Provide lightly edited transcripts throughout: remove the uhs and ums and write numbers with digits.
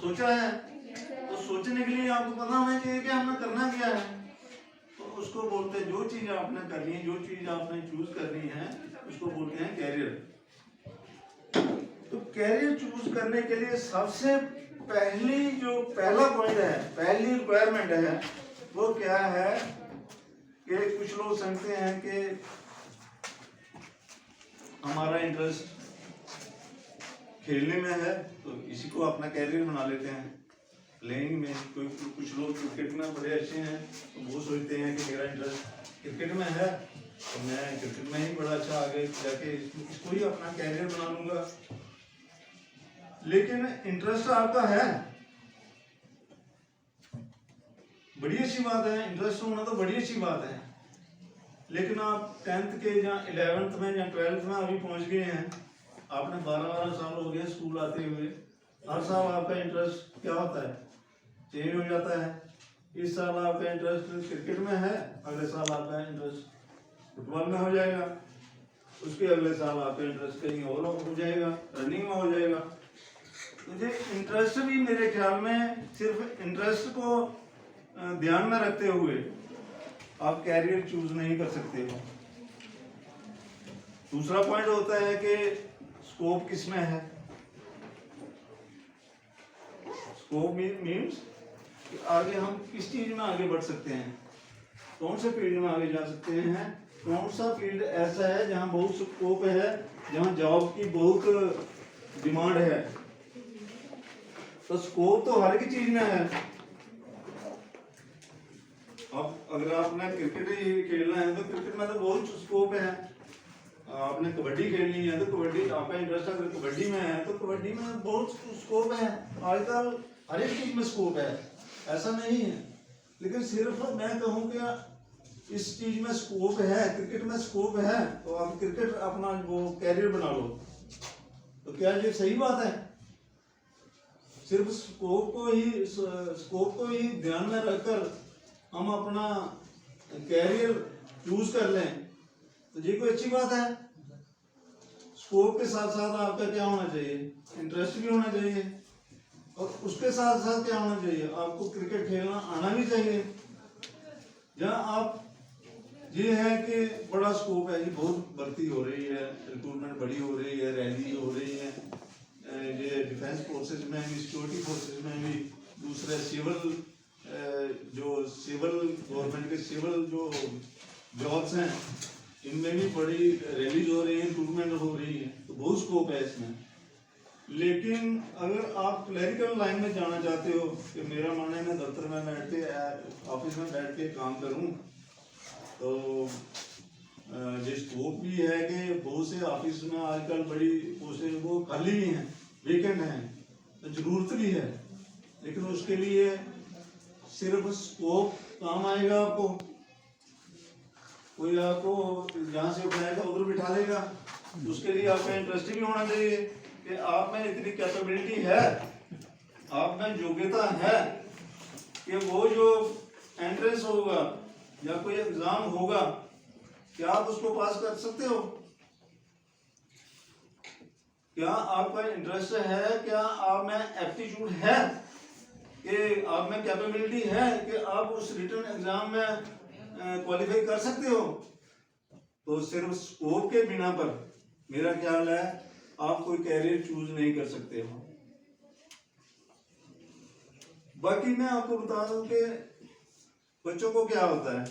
सोचा है? तो सोचने के लिए आपको पता होना चाहिए कि हमने करना क्या है। तो उसको बोलते हैं, जो चीज आपने करनी है, जो चीज आपने चूज करनी है, उसको बोलते हैं कैरियर। तो कैरियर चूज करने के लिए सबसे पहला पॉइंट है, पहली रिक्वायरमेंट है, वो क्या है कि कुछ लोग समझते हैं कि हमारा इंटरेस्ट खेलने में है तो इसी को अपना कैरियर बना लेते हैं। प्लेइंग में कुछ लोग क्रिकेट में बड़े अच्छे हैं तो वो सोचते हैं कि मेरा इंटरेस्ट क्रिकेट में है तो मैं क्रिकेट में ही बड़ा अच्छा आगे जाके इसको ही अपना कैरियर बना लूंगा। लेकिन इंटरेस्ट आपका है, बड़ी अच्छी बात है, इंटरेस्ट होना तो बड़ी अच्छी बात है। लेकिन आप 10th के या 11th में या 12th में अभी पहुंच गए हैं, आपने 12 साल हो गए स्कूल आते हुए, हर साल आपका इंटरेस्ट क्या होता है, चेंज हो जाता है। इस साल आपका इंटरेस्ट क्रिकेट में है, अगले साल आपका इंटरेस्ट फुटबॉल में हो जाएगा, उसके अगले साल आपका इंटरेस्ट कहीं और हो जाएगा, रनिंग में हो जाएगा। तो ये इंटरेस्ट भी मेरे ख्याल में सिर्फ इंटरेस्ट को ध्यान में रखते हुए आप कैरियर चूज नहीं कर सकते हो। दूसरा पॉइंट होता है कि स्कोप किसमें है। स्कोप मीन्स कि आगे हम किस चीज में आगे बढ़ सकते हैं, कौन से फील्ड में आगे जा सकते हैं, कौन सा फील्ड ऐसा है जहां बहुत स्कोप है, जहां जॉब की बहुत डिमांड है। तो स्कोप तो हर एक चीज में है। अब अगर आपने क्रिकेट ही खेलना है तो क्रिकेट में तो बहुत स्कोप है। आपने कबड्डी खेलनी है तो कबड्डी, आपका इंटरेस्ट अगर कबड्डी में है तो कबड्डी में बहुत स्कोप है। आजकल हर एक चीज में स्कोप है, ऐसा नहीं है। लेकिन सिर्फ मैं कहूँ कि इस चीज में स्कोप है, क्रिकेट में स्कोप है, तो आप क्रिकेट अपना वो कैरियर बना लो, तो क्या ये सही बात है? सिर्फ स्कोप को ही ध्यान में रखकर हम अपना कैरियर चूज कर लें तो ये कोई अच्छी बात है? स्कोप के साथ साथ आपका क्या होना चाहिए, इंटरेस्ट भी होना चाहिए, और उसके साथ साथ क्या होना चाहिए, आपको क्रिकेट खेलना आना भी चाहिए। जहाँ आप ये है कि बड़ा स्कोप है, ये बहुत भर्ती हो रही है, रिक्रूटमेंट बड़ी हो रही है, रैली हो रही है, ये डिफेंस फोर्सेज में भी, सिक्योरिटी फोर्सेज में भी, दूसरे सिविल गवर्नमेंट के सिविल जो जॉब्स हैं इनमें भी बड़ी रैलीज हो रही है, रिक्रूटमेंट हो रही है, तो बहुत स्कोप है इसमें। लेकिन अगर आप क्लरिकल लाइन में जाना चाहते हो कि मेरा मन है मैं दफ्तर में बैठ के, ऑफिस में बैठ के काम करूं, तो ये स्कोप भी है कि बहुत से ऑफिस में आजकल बड़ी पोस्टें वो खाली भी हैं, वेकेंट हैं, तो जरूरत भी है। लेकिन उसके लिए सिर्फ स्कोप काम आएगा आपको, कोई आपको जहाँ से उठाएगा उधर बिठा लेगा। उसके लिए आपका इंटरेस्ट भी होना चाहिए कि आप में इतनी कैपेबिलिटी है, आप में योग्यता है कि वो जो एंट्रेंस होगा या कोई एग्जाम होगा, क्या आप उसको पास कर सकते हो? क्या आपका इंटरेस्ट है, क्या आप में एप्टीट्यूड है, कि आप में कैपेबिलिटी है कि आप उस रिटन एग्जाम में क्वालिफाई कर सकते हो? तो सिर्फ स्कोप के बिना पर मेरा ख्याल है आप कोई कैरियर चूज नहीं कर सकते हो। बाकी मैं आपको बता दूं कि बच्चों को क्या होता है,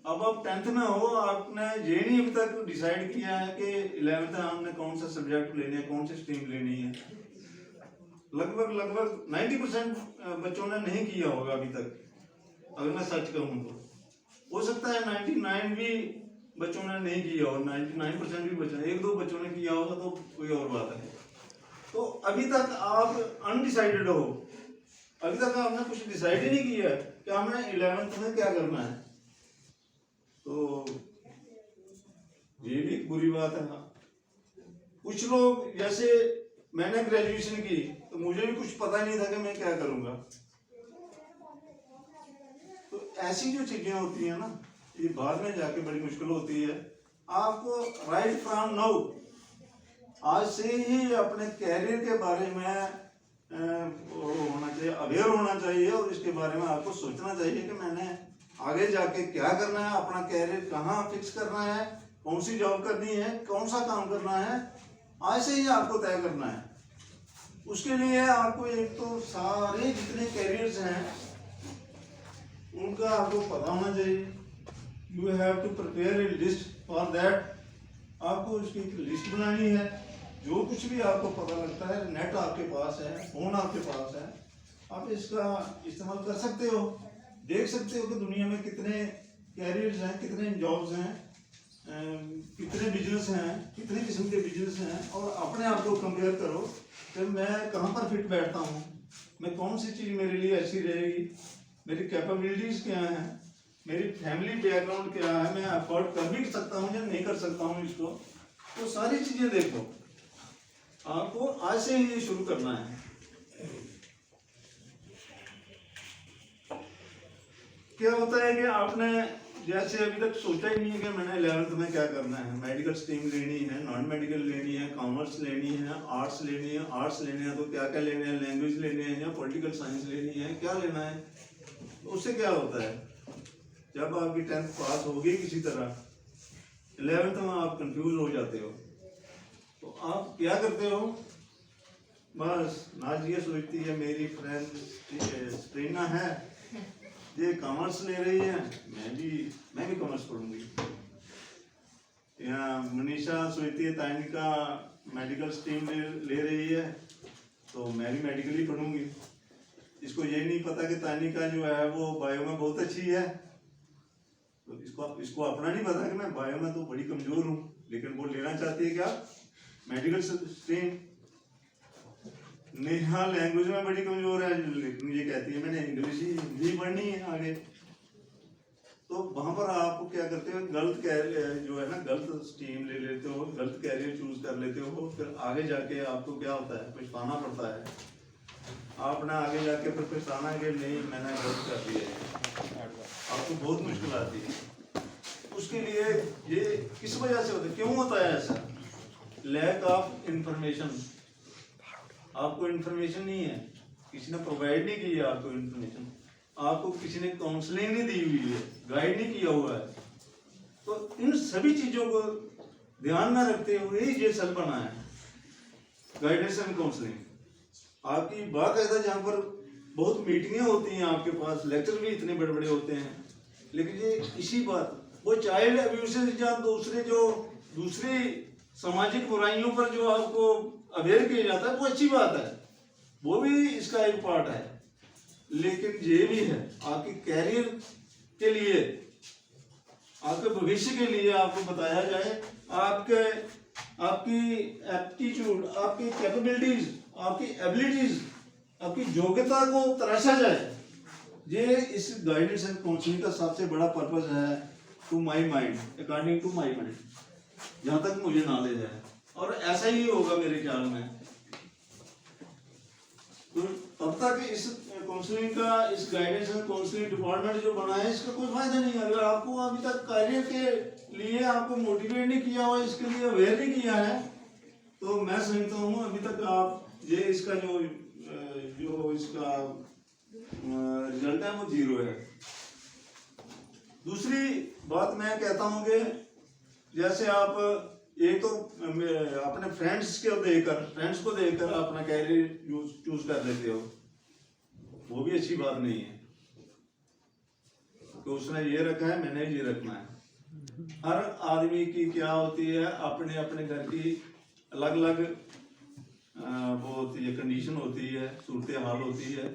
अब आप 10th में हो, आपने ये नहीं अभी तक डिसाइड किया है कि 11th में हमने कौन सा सब्जेक्ट लेने हैं, कौन सी स्ट्रीम लेनी है। लगभग 90% बच्चों ने नहीं किया होगा अभी तक, अगर मैं सच कहूँ तो। हो सकता है 99 भी बच्चों ने नहीं किया हो, 99% भी बच्चों ने, 1-2 बच्चों ने किया होगा तो कोई और बात है। तो अभी तक आप अनडिसाइडेड हो, अभी तक आपने कुछ डिसाइड ही नहीं किया है कि हमें 11th में क्या करना है, तो ये भी बुरी बात है। कुछ लोग, जैसे मैंने ग्रेजुएशन की तो मुझे भी कुछ पता नहीं था कि मैं क्या करूंगा। तो ऐसी जो चीजें होती है ना, ये बाद में जाके बड़ी मुश्किल होती है। आपको राइट फ्रॉम नाउ, आज से ही अपने कैरियर के बारे में वो होना चाहिए, अवेयर होना चाहिए और इसके बारे में आपको सोचना चाहिए कि मैंने आगे जाके क्या करना है, अपना कैरियर कहाँ फिक्स करना है, कौन सी जॉब करनी है, कौन सा काम करना है, आज से ही आपको तय करना है। उसके लिए आपको एक तो सारे जितने कैरियर्स हैं उनका आपको पता होना चाहिए। You have to prepare a list for that. आपको उसकी एक लिस्ट बनानी है। जो कुछ भी आपको पता लगता है, नेट आपके पास है, फोन आपके पास है, आप इसका इस्तेमाल कर सकते हो। देख सकते हो कि दुनिया में कितने कैरियर्स हैं, कितने जॉब्स हैं, कितने बिजनेस हैं, कितने किस्म के बिजनेस हैं, और अपने आप को कंपेयर करो कि मैं कहाँ पर फिट बैठता हूँ, मैं कौन सी चीज़ मेरे लिए अच्छी रहेगी, मेरी कैपेबिलिटीज़ क्या हैं, मेरी फैमिली बैकग्राउंड क्या है, मैं अफोर्ड कर भी सकता हूँ या नहीं कर सकता हूँ इसको। तो सारी चीज़ें देखो, आपको आज से ही ये शुरू करना है। क्या होता है कि आपने जैसे अभी तक सोचा ही नहीं है कि मैंने 11th में क्या करना है, मेडिकल स्ट्रीम लेनी है, नॉन मेडिकल लेनी है, कॉमर्स लेनी है, आर्ट्स लेनी है। आर्ट्स लेनी है तो क्या क्या लेने हैं, लैंग्वेज लेनी है या पॉलिटिकल साइंस लेनी है, क्या लेना है। तो उससे क्या होता है, जब आपकी 10th पास होगी किसी तरह, 11th में आप कंफ्यूज हो जाते हो, तो आप क्या करते हो, बस नाज ये सोचती है मेरी फ्रेंड स्ट्रीना है, ये कॉमर्स ले रही है, मैं भी कॉमर्स पढ़ूंगी। या मनीषा सोचती है तानिका मेडिकल स्ट्रीम ले रही है, तो मैं भी मेडिकल ही पढ़ूंगी। इसको ये नहीं पता कि तानिका जो है वो बायो में बहुत अच्छी है, तो इसको अपना नहीं पता कि मैं बायो में तो बड़ी कमजोर हूँ, लेकिन वो लेना चाहती है क्या, मेडिकल स्ट्रीम। नेहा लैंग्वेज में बड़ी कमजोर है, लेकिन ये कहती है मैंने इंग्लिश ही हिंदी पढ़नी है आगे। तो वहां पर आप क्या करते हो, गलत कैरियर जो है ना, गलत स्ट्रीम ले लेते हो, गलत कैरियर चूज कर लेते हो, फिर आगे जाके आपको क्या होता है, पछताना पड़ता है। आपने आगे जाके फिर पछताना कि नहीं मैंने गलत कर दिया है, आपको बहुत मुश्किल आती है। उसके लिए ये किस वजह से होता है, क्यों होता है ऐसा, लैक ऑफ इंफॉर्मेशन। आपको इंफॉर्मेशन नहीं है, किसी ने प्रोवाइड नहीं की है आपको इंफॉर्मेशन, आपको किसी ने काउंसलिंग नहीं दी हुई है, गाइड नहीं किया हुआ है। तो इन सभी चीजों को ध्यान में रखते हुए ये सेल बना है, गाइडेंस एंड काउंसलिंग। आपकी बाकायदा जहाँ पर बहुत मीटिंगें होती हैं, आपके पास लेक्चर भी इतने बड़े बड़े होते हैं, लेकिन ये इसी बात, वो चाइल्ड अब्यूसेस या दूसरी सामाजिक बुराइयों पर जो आपको अवेयर किया जाता है, वो अच्छी बात है, वो भी इसका एक पार्ट है। लेकिन ये भी है आपके कैरियर के लिए, आपके भविष्य के लिए आपको बताया जाए, आपकी एप्टीट्यूड, आपकी कैपेबिलिटीज, आपकी एबिलिटीज, आपकी योग्यता को तराशा जाए। ये इस गाइडेंस एंड काउंसलिंग का सबसे बड़ा पर्पस है, to my mind, according to my mind, जहां तक मुझे नॉलेज है, और ऐसा ही होगा मेरे ख्याल में। तो तब तक इस काउंसलिंग का, इस गाइडेंस एंड काउंसलिंग डिपार्टमेंट जो बना है, इसका कोई फायदा नहीं है अगर आपको अभी तक कैरियर के लिए आपको मोटिवेट नहीं किया हुआ, इसके लिए अवेयर नहीं किया है। तो मैं समझता हूँ अभी तक आप ये इसका जो इसका रिजल्ट है वो 0 है। दूसरी बात मैं कहता हूँ कि जैसे आप एक तो अपने फ्रेंड्स को देखकर अपना कैरियर चूज कर लेते हो, वो भी अच्छी बात नहीं है कि उसने ये रखा है मैंने ये रखना है। हर आदमी की क्या होती है, अपने अपने घर की अलग अलग वो होती है, कंडीशन होती है, सूरत हाल होती है।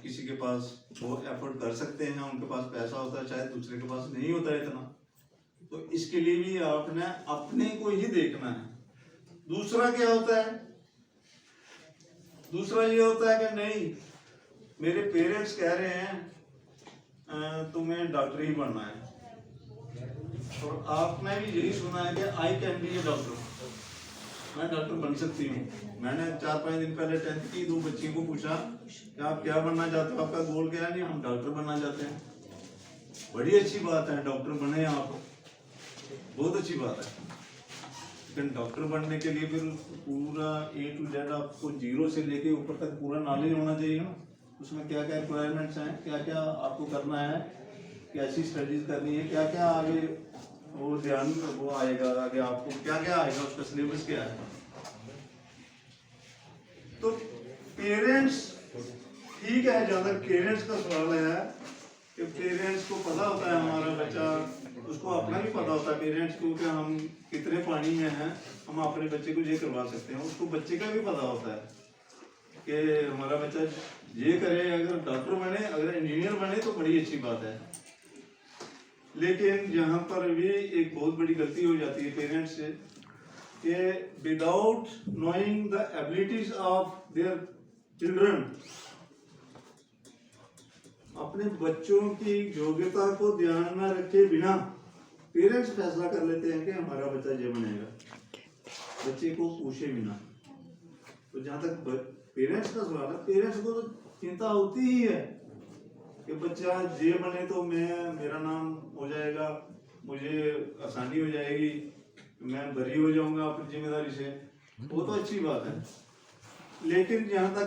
किसी के पास वो एफर्ट कर सकते हैं, उनके पास पैसा होता है, शायद दूसरे के पास नहीं होता है इतना। तो इसके लिए भी आपने अपने को ही देखना है। दूसरा क्या होता है, दूसरा ये होता है कि नहीं मेरे पेरेंट्स कह रहे हैं तुम्हें डॉक्टर ही बनना है, और आपने भी यही सुना है कि I can be A doctor, मैं डॉक्टर बन सकती हूँ। मैंने 4-5 दिन पहले 10th की 2 बच्चियों को पूछा कि आप क्या बनना चाहते हो, आपका गोल क्या है, नहीं हम डॉक्टर बनना चाहते हैं। बड़ी अच्छी बात है, डॉक्टर बने आप, बहुत अच्छी बात है। लेकिन डॉक्टर बनने के लिए फिर उसको पूरा A to Z आपको जीरो से लेके ऊपर तक पूरा नॉलेज होना चाहिए ना, उसमें क्या क्या रिक्वायरमेंट्स हैं, क्या क्या आपको करना है, कैसी स्टडीज करनी है, क्या क्या आगे वो ध्यान वो आएगा, आगे आपको क्या क्या आएगा, उसका सिलेबस क्या है। तो पेरेंट्स ठीक है, जहाँ तक पेरेंट्स का सवाल है कि पेरेंट्स को पता होता है हमारा बच्चा, उसको अपना भी पता होता है पेरेंट्स को कि हम कितने पानी में हैं, हम अपने बच्चे को ये करवा सकते हैं, उसको बच्चे का भी पता होता है कि हमारा बच्चा ये करे, अगर डॉक्टर बने, अगर इंजीनियर बने तो बड़ी अच्छी बात है। लेकिन यहाँ पर भी एक बहुत बड़ी गलती हो जाती है पेरेंट्स से कि without knowing the abilities of their children, अपने बच्चों की योग्यता को ध्यान में रखे बिना पेरेंट्स फैसला कर लेते हैं कि हमारा बच्चा ये बनेगा, बच्चे को पूछे बिना। तो जहाँ तक पेरेंट्स का सवाल है, पेरेंट्स को तो चिंता होती ही है कि बच्चा ये बने तो मेरा नाम हो जाएगा, मुझे आसानी हो जाएगी, मैं बरी हो जाऊंगा अपनी जिम्मेदारी से, वो तो अच्छी बात है। लेकिन जहाँ तक